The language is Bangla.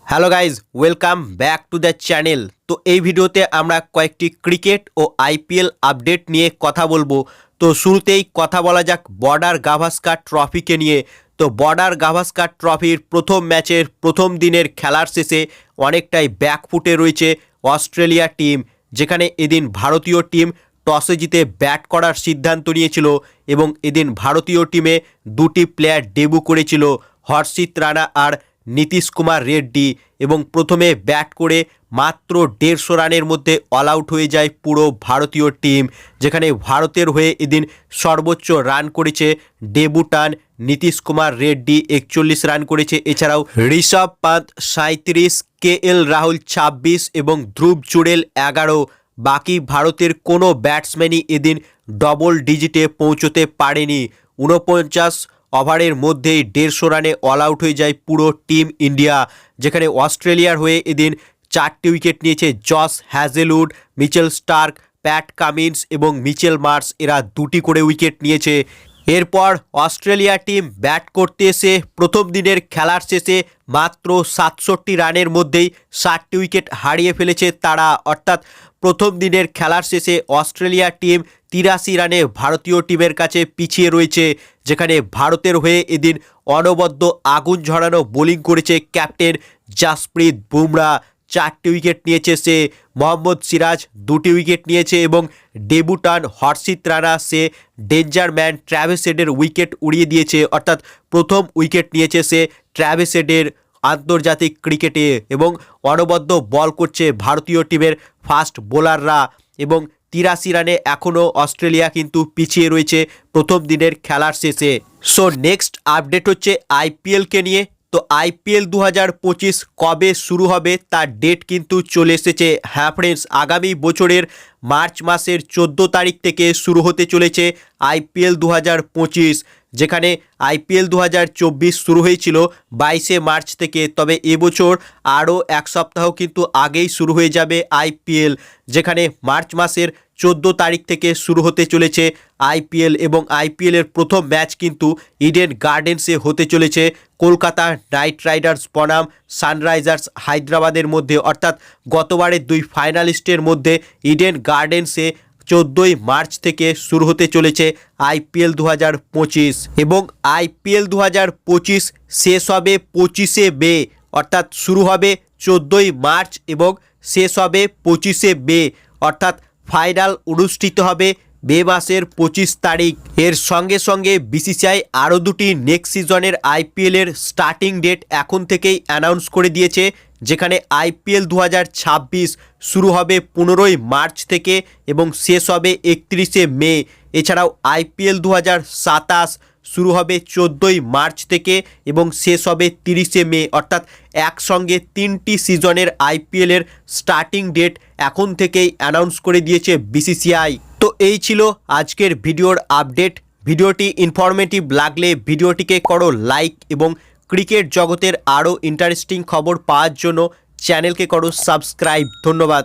Hello guys, welcome back to the channel. তো এই ভিডিওতে আমরা কয়েকটি ক্রিকেট ও আইপিএল আপডেট নিয়ে কথা বলবো। তো শুরুতেই কথা বলা যাক বর্ডার গাভাস্কার ট্রফিকে নিয়ে। তো বর্ডার গাভাস্কার ট্রফির প্রথম ম্যাচের প্রথম দিনের খেলার শেষে অনেকটাই ব্যাকফুটে রয়েছে অস্ট্রেলিয়া টিম, যেখানে এদিন ভারতীয় টিম টসে জিতে ব্যাট করার সিদ্ধান্ত নিয়েছিল এবং এদিন ভারতীয় টিমে দুটি প্লেয়ার ডেবু করেছিল, হর্ষিত রানা আর নীতিশ কুমার রেড্ডি, এবং প্রথমে ব্যাট করে মাত্র 150 রানের মধ্যে অল আউট হয়ে যায় পুরো ভারতীয় টিম, যেখানে ভারতের হয়ে এদিন সর্বোচ্চ রান করেছে ডেবুটান নীতিশ কুমার রেড্ডি, 41 রান করেছে। এছাড়াও ঋষভ পান্ত 37, KL রাহুল 26 এবং ধ্রুব জুড়েল 11। বাকি ভারতের কোনো ব্যাটসম্যানই এদিন ডবল ডিজিটে পৌঁছতে পারেনি। 49 ওভারের মধ্যেই 150 রানে অল আউট হয়ে যায় পুরো টিম ইন্ডিয়া, যেখানে অস্ট্রেলিয়ার হয়ে এদিন 4টি উইকেট নিয়েছে Josh Hazlewood, Mitchell Starc, Pat Cummins এবং মিচেল মার্স, এরা 2টি করে উইকেট নিয়েছে। এরপর অস্ট্রেলিয়া টিম ব্যাট করতে এসে প্রথম দিনের খেলার শেষে মাত্র 67 রানের মধ্যেই 60টি উইকেট হারিয়ে ফেলেছে তারা, অর্থাৎ প্রথম দিনের খেলার শেষে অস্ট্রেলিয়া টিম 83 রানে ভারতীয় টিমের কাছে পিছিয়ে রয়েছে, যেখানে ভারতের হয়ে এদিন অনবদ্য আগুন ঝরানো বোলিং করেছে ক্যাপ্টেন জাসপ্রীত বুমরা, 4টি উইকেট নিয়েছে সে। মোহাম্মদ সিরাজ 2টি উইকেট নিয়েছে এবং ডেবুটান হর্ষিত রানা সে ডেঞ্জার ম্যান ট্র্যাভিস হেডের উইকেট উড়িয়ে দিয়েছে, অর্থাৎ প্রথম উইকেট নিয়েছে সে ট্র্যাভিস হেডের আন্তর্জাতিক ক্রিকেটে, এবং অনবদ্য বল করছে ভারতীয় টিমের ফাস্ট বোলাররা, এবং 83 রানে এখনও অস্ট্রেলিয়া কিন্তু পিছিয়ে রয়েছে প্রথম দিনের খেলার শেষে। সো নেক্সট আপডেট হচ্ছে আইপিএলকে নিয়ে। তো আইপিএল 2025 কবে শুরু হবে তার ডেট কিন্তু চলে এসেছে। হ্যাঁ ফ্রেন্ডস, আগামী বছরের মার্চ মাসের 14 তারিখ থেকে শুরু হতে চলেছে আইপিএল 2025, যেখানে আইপিএল 2024 শুরু হয়েছিল 22শে মার্চ থেকে, তবে এবছর আরও এক সপ্তাহ কিন্তু আগেই শুরু হয়ে যাবে আইপিএল, যেখানে মার্চ মাসের 14 তারিখ থেকে শুরু হতে চলেছে আইপিএল, এবং আইপিএলের প্রথম ম্যাচ কিন্তু ইডেন গার্ডেন্সে হতে চলেছে কলকাতা নাইট রাইডার্স বনাম সানরাইজার্স হায়দ্রাবাদের মধ্যে, অর্থাৎ গতবারের দুই ফাইনালিস্টের মধ্যে ইডেন গার্ডেন্সে 14ই মার্চ থেকে শুরু হতে চলেছে আইপিএল 2025, এবং আইপিএল 2025 শেষ হবে 25শে মে, অর্থাৎ শুরু হবে 14ই মার্চ এবং শেষ হবে 25শে মে, অর্থাৎ ফাইনাল অনুষ্ঠিত হবে মে মাসের 25 তারিখ। এর সঙ্গে সঙ্গে বিসিসিআই আরও দুটি নেক্সট সিজনের আইপিএলের স্টার্টিং ডেট এখন থেকেই অ্যানাউন্স করে দিয়েছে, যেখানে আইপিএল 2026 শুরু হবে 15ই মার্চ থেকে এবং শেষ হবে 31শে মে। এছাড়াও আইপিএল 2027 শুরু হবে 14ই মার্চ থেকে এবং শেষ হবে 30শে মে, অর্থাৎ একসঙ্গে 3টি সিজনের আইপিএলের স্টার্টিং ডেট এখন থেকেই অ্যানাউন্স করে দিয়েছে বিসিসিআই। তো এই ছিল আজকের ভিডিওর আপডেট। ভিডিওটি ইনফরমেটিভ লাগলে ভিডিওটিকে করো লাইক, এবং ক্রিকেট জগতের আরও ইন্টারেস্টিং খবর পাওয়ার জন্য চ্যানেলকে করো সাবস্ক্রাইব। ধন্যবাদ।